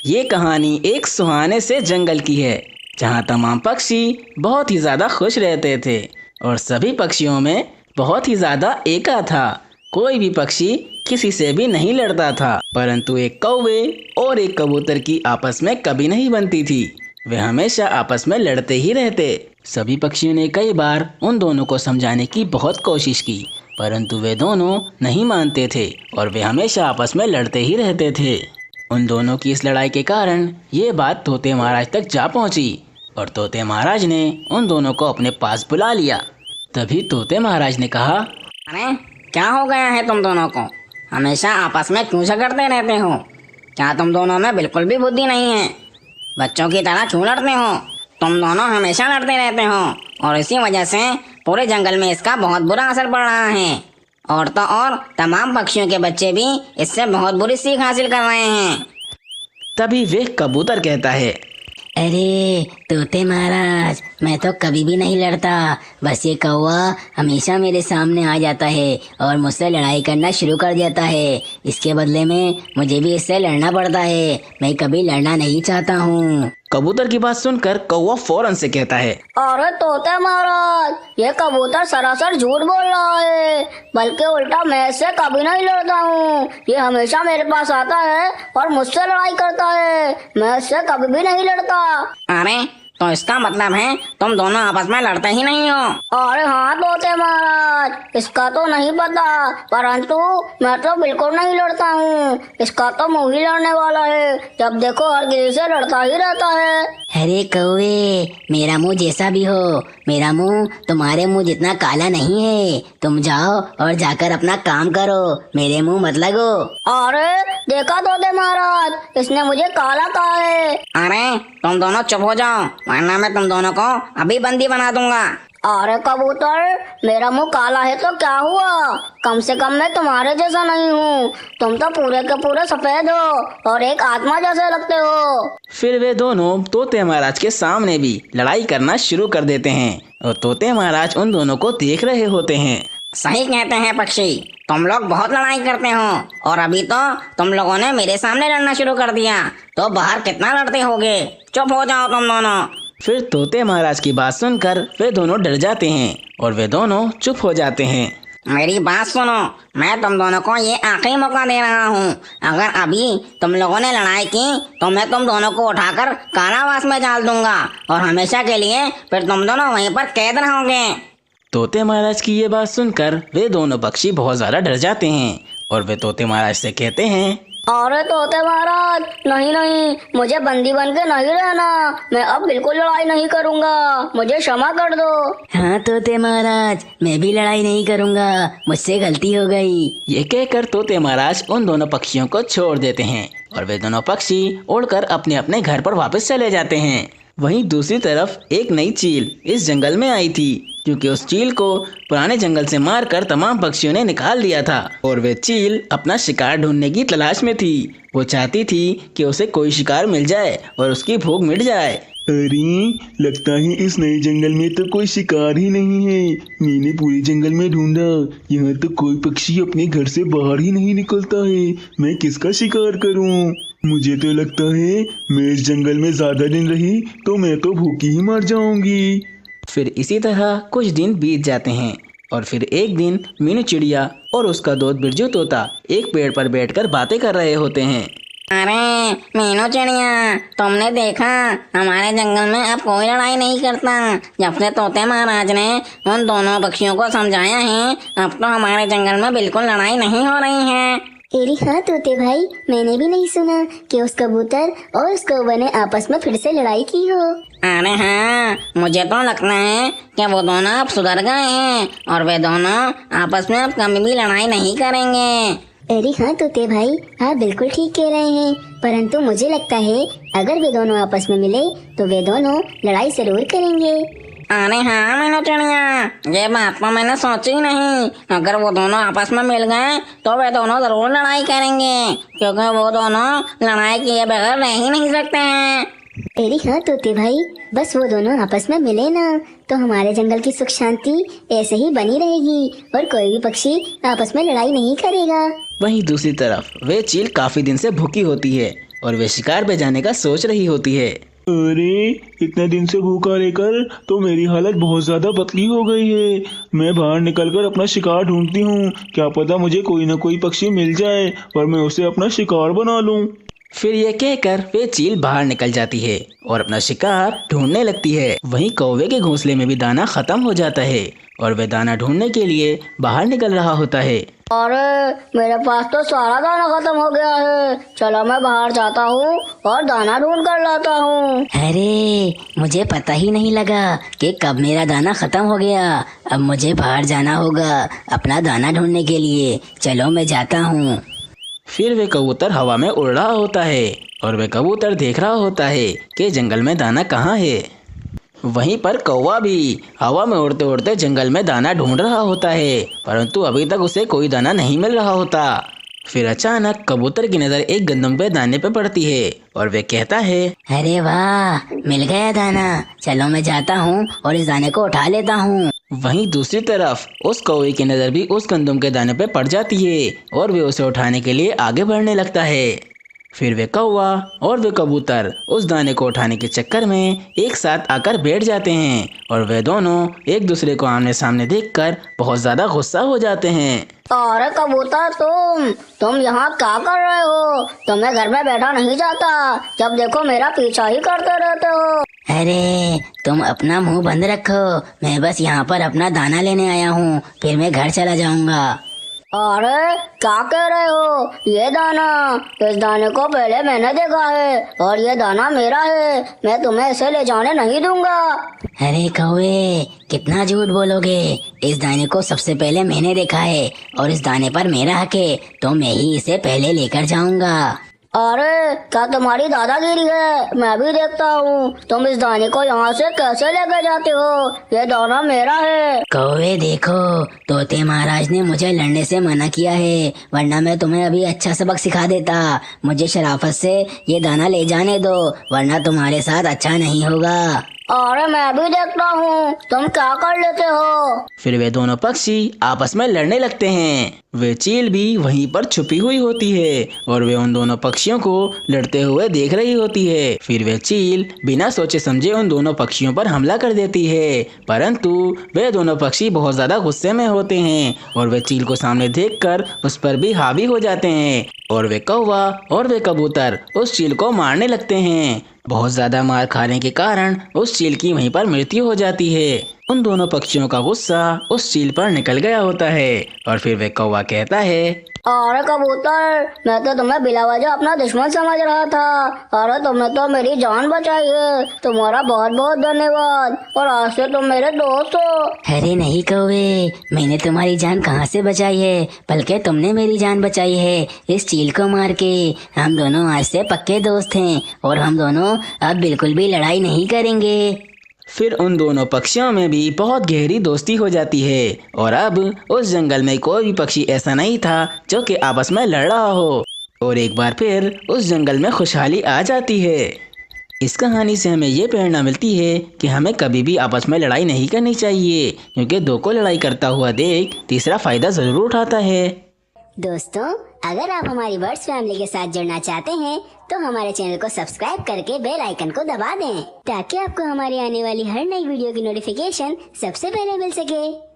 ये कहानी एक सुहाने से जंगल की है जहाँ तमाम पक्षी बहुत ही ज़्यादा खुश रहते थे और सभी पक्षियों में बहुत ही ज़्यादा एका था। कोई भी पक्षी किसी से भी नहीं लड़ता था, परंतु एक कौवे और एक कबूतर की आपस में कभी नहीं बनती थी। वे हमेशा आपस में लड़ते ही रहते। सभी पक्षियों ने कई बार उन दोनों को समझाने की बहुत कोशिश की, परंतु वे दोनों नहीं मानते थे और वे हमेशा आपस में लड़ते ही रहते थे। उन दोनों की इस लड़ाई के कारण ये बात तोते महाराज तक जा पहुंची और तोते महाराज ने उन दोनों को अपने पास बुला लिया। तभी तोते महाराज ने कहा, अरे क्या हो गया है तुम दोनों को? हमेशा आपस में क्यों झगड़ते रहते हो? क्या तुम दोनों में बिल्कुल भी बुद्धि नहीं है? बच्चों की तरह क्यों लड़ते हो? तुम दोनों हमेशा लड़ते रहते हो और इसी वजह से पूरे जंगल में इसका बहुत बुरा असर पड़ रहा है। और तो और तमाम पक्षियों के बच्चे भी इससे बहुत बुरी सीख हासिल कर रहे हैं। तभी वे कबूतर कहता है, अरे तोते महाराज, मैं तो कभी भी नहीं लड़ता। बस ये कौवा हमेशा मेरे सामने आ जाता है और मुझसे लड़ाई करना शुरू कर देता है। इसके बदले में मुझे भी इससे लड़ना पड़ता है। मैं कभी लड़ना नहीं चाहता हूँ। कबूतर की बात सुनकर कौवा फौरन से कहता है, अरे तोते महाराज, ये कबूतर सरासर झूठ बोल रहा है। बल्कि उल्टा मैं इससे कभी नहीं लड़ता हूँ। ये हमेशा मेरे पास आता है और मुझसे लड़ाई करता है। मैं इससे कभी भी नहीं लड़ता। अरे तो इसका मतलब है तुम दोनों आपस में लड़ते ही नहीं हो। अरे हाँ तोते महाराज, इसका तो नहीं पता, परंतु मैं तो बिल्कुल नहीं लड़ता हूँ। इसका तो मुंह ही लड़ने वाला है। जब देखो हर किसी से लड़ता ही रहता है। अरे कौवे, मेरा मुंह जैसा भी हो, मेरा मुंह तुम्हारे मुंह जितना काला नहीं है। तुम जाओ और जाकर अपना काम करो, मेरे मुंह मत लगो। अरे देखा तोते महाराज, इसने मुझे काला कहा है। अरे तुम दोनों चुप हो जाओ, वरना मैं तुम दोनों को अभी बंदी बना दूंगा। अरे कबूतर, मेरा मुंह काला है तो क्या हुआ? कम से कम मैं तुम्हारे जैसा नहीं हूँ। तुम तो पूरे के पूरे सफेद हो और एक आत्मा जैसे लगते हो। फिर वे दोनों तोते महाराज के सामने भी लड़ाई करना शुरू कर देते हैं और तोते महाराज उन दोनों को देख रहे होते हैं। सही कहते हैं पक्षी, तुम लोग बहुत लड़ाई करते हो और अभी तो तुम लोगों ने मेरे सामने लड़ना शुरू कर दिया, तो बाहर कितना लड़ते होगे। चुप हो जाओ तुम दोनों। फिर तोते महाराज की बात सुनकर वे दोनों डर जाते हैं और वे दोनों चुप हो जाते हैं। मेरी बात सुनो, मैं तुम दोनों को ये आखिरी मौका दे रहा हूँ। अगर अभी तुम लोगों ने लड़ाई की तो मैं तुम दोनों को उठाकर कारावास में डाल दूंगा और हमेशा के लिए फिर तुम दोनों वहीं पर कैद रहोगे। तोते महाराज की ये बात सुनकर वे दोनों पक्षी बहुत ज्यादा डर जाते हैं और वे तोते महाराज से कहते हैं, अरे तोते महाराज, नहीं नहीं, मुझे बंदी बन के नहीं रहना। मैं अब बिल्कुल लड़ाई नहीं करूँगा। मुझे क्षमा कर दो। हाँ तोते महाराज, मैं भी लड़ाई नहीं करूँगा, मुझसे गलती हो गई। ये कहकर तोते महाराज उन दोनों पक्षियों को छोड़ देते हैं और वे दोनों पक्षी उड़कर अपने अपने घर पर वापस चले जाते हैं। वहीं दूसरी तरफ एक नई चील इस जंगल में आई थी, क्योंकि उस चील को पुराने जंगल से मारकर तमाम पक्षियों ने निकाल दिया था और वे चील अपना शिकार ढूंढने की तलाश में थी। वो चाहती थी कि उसे कोई शिकार मिल जाए और उसकी भूख मिट जाए। अरे लगता है इस नए जंगल में तो कोई शिकार ही नहीं है। मैंने पूरे जंगल में ढूंढा, यहाँ तो कोई पक्षी अपने घर से बाहर ही नहीं निकलता है। मैं किसका शिकार करूँ? मुझे तो लगता है मैं इस जंगल में ज्यादा दिन रही तो मैं तो भूखी ही मर जाऊंगी। फिर इसी तरह कुछ दिन बीत जाते हैं और फिर एक दिन मीनू चिड़िया और उसका दोस्त बिरजू तोता एक पेड़ पर बैठकर बातें कर रहे होते हैं। अरे मीनू चिड़िया, तुमने देखा हमारे जंगल में अब कोई लड़ाई नहीं करता। जब से तोते महाराज ने उन दोनों पक्षियों को समझाया है, अब तो हमारे जंगल में बिल्कुल लड़ाई नहीं हो रही है। अरे हाँ तोते भाई, मैंने भी नहीं सुना कि उस कबूतर और उस कौवे ने आपस में फिर से लड़ाई की हो। अरे हाँ, मुझे तो लगता है कि वो दोनों अब सुधर गए हैं और वे दोनों आपस में अब कभी भी लड़ाई नहीं करेंगे। अरे हाँ तोते भाई, आप बिल्कुल ठीक कह रहे हैं, परंतु मुझे लगता है अगर वे दोनों आपस में मिले तो वे दोनों लड़ाई जरूर करेंगे। अरे हाँ मीनू चिड़िया, ये बात तो मैंने सोची ही नहीं। अगर वो दोनों आपस में मिल गए तो वे दोनों जरूर लड़ाई करेंगे, क्योंकि वो दोनों लड़ाई किए बगैर रह ही नहीं सकते हैं। अरे हाँ तोते भाई, बस वो दोनों आपस में मिले ना तो हमारे जंगल की सुख शांति ऐसे ही बनी रहेगी और कोई भी पक्षी आपस में लड़ाई नहीं करेगा। वहीं दूसरी तरफ वे चील काफी दिन से भूखी होती है और वे शिकार पे जाने का सोच रही होती है। अरे इतने दिन से भूखा रहकर तो मेरी हालत बहुत ज्यादा पतली हो गई है। मैं बाहर निकलकर अपना शिकार ढूंढती हूँ, क्या पता मुझे कोई न कोई पक्षी मिल जाए और मैं उसे अपना शिकार बना लूँ। फिर यह कहकर वे चील बाहर निकल जाती है और अपना शिकार ढूंढने लगती है। वहीं कौवे के घोंसले में भी दाना खत्म हो जाता है और वे दाना ढूंढने के लिए बाहर निकल रहा होता है। अरे मेरे पास तो सारा दाना खत्म हो गया है, चलो मैं बाहर जाता हूँ और दाना ढूंढ कर लाता हूँ। अरे मुझे पता ही नहीं लगा कि कब मेरा दाना खत्म हो गया। अब मुझे बाहर जाना होगा अपना दाना ढूंढने के लिए। चलो मैं जाता हूँ। फिर वे कबूतर हवा में उड़ रहा होता है और वे कबूतर देख रहा होता है कि जंगल में दाना कहाँ है। वहीं पर कौवा भी हवा में उड़ते उड़ते जंगल में दाना ढूंढ रहा होता है, परंतु अभी तक उसे कोई दाना नहीं मिल रहा होता। फिर अचानक कबूतर की नज़र एक गंदम के दाने पे पड़ती है और वे कहता है, अरे वाह, मिल गया दाना। चलो मैं जाता हूँ और इस दाने को उठा लेता हूँ। वहीं दूसरी तरफ उस कौवे की नज़र भी उस गंदम के दाने पे पड़ जाती है और वे उसे उठाने के लिए आगे बढ़ने लगता है। फिर वे कौवा और वे कबूतर उस दाने को उठाने के चक्कर में एक साथ आकर बैठ जाते हैं और वे दोनों एक दूसरे को आमने सामने देखकर बहुत ज़्यादा गुस्सा हो जाते हैं। अरे कबूतर तुम यहाँ क्या कर रहे हो? तुम्हें घर में बैठा नहीं जाता, जब देखो मेरा पीछा ही करते रहते हो। अरे तुम अपना मुंह बंद रखो, मैं बस यहाँ पर अपना दाना लेने आया हूँ, फिर मैं घर चला जाऊँगा। अरे क्या कह रहे हो? ये दाना, इस दाने को पहले मैंने देखा है और ये दाना मेरा है, मैं तुम्हें इसे ले जाने नहीं दूंगा। अरे कौवे, कितना झूठ बोलोगे? इस दाने को सबसे पहले मैंने देखा है और इस दाने पर मेरा हक है, तो मैं ही इसे पहले लेकर जाऊंगा। अरे क्या तुम्हारी दादागिरी है? मैं भी देखता हूँ तुम इस दाने को यहाँ से कैसे लेकर जाते हो। ये दाना मेरा है। कौवे देखो, तोते महाराज ने मुझे लड़ने से मना किया है, वरना मैं तुम्हें अभी अच्छा सबक सिखा देता। मुझे शराफत से ये दाना ले जाने दो, वरना तुम्हारे साथ अच्छा नहीं होगा। अरे मैं भी देखता हूँ तुम क्या कर लेते हो। फिर वे दोनों पक्षी आपस में लड़ने लगते हैं। वे चील भी वहीं पर छुपी हुई होती है और वे उन दोनों पक्षियों को लड़ते हुए देख रही होती है। फिर वे चील बिना सोचे समझे उन दोनों पक्षियों पर हमला कर देती है, परंतु वे दोनों पक्षी बहुत ज्यादा गुस्से में होते हैं और वे चील को सामने देखकर उस पर भी हावी हो जाते हैं और वे कौवा और वे कबूतर उस चील को मारने लगते हैं। बहुत ज्यादा मार खाने के कारण उस चील की वहीं पर मृत्यु हो जाती है। उन दोनों पक्षियों का गुस्सा उस चील पर निकल गया होता है और फिर वे कौवा कहता है, अरे कबूतर, मैं तो तुम्हें बिला वजह अपना दुश्मन समझ रहा था। अरे तुमने तो मेरी जान बचाई है, तुम्हारा बहुत बहुत धन्यवाद, और आज से तुम मेरे दोस्त हो। अरे नहीं कौवे, मैंने तुम्हारी जान कहाँ से बचाई है, बल्कि तुमने मेरी जान बचाई है इस चील को मार के। हम दोनों आज से पक्के दोस्त हैं और हम दोनों अब बिल्कुल भी लड़ाई नहीं करेंगे। फिर उन दोनों पक्षियों में भी बहुत गहरी दोस्ती हो जाती है और अब उस जंगल में कोई भी पक्षी ऐसा नहीं था जो कि आपस में लड़ रहा हो और एक बार फिर उस जंगल में खुशहाली आ जाती है। इस कहानी से हमें ये प्रेरणा मिलती है कि हमें कभी भी आपस में लड़ाई नहीं करनी चाहिए, क्योंकि दो को लड़ाई करता हुआ देख तीसरा फायदा जरूर उठाता है। दोस्तों, अगर आप हमारी बर्ड्स फैमिली के साथ जुड़ना चाहते हैं तो हमारे चैनल को सब्सक्राइब करके बेल आइकन को दबा दें ताकि आपको हमारी आने वाली हर नई वीडियो की नोटिफिकेशन सबसे पहले मिल सके।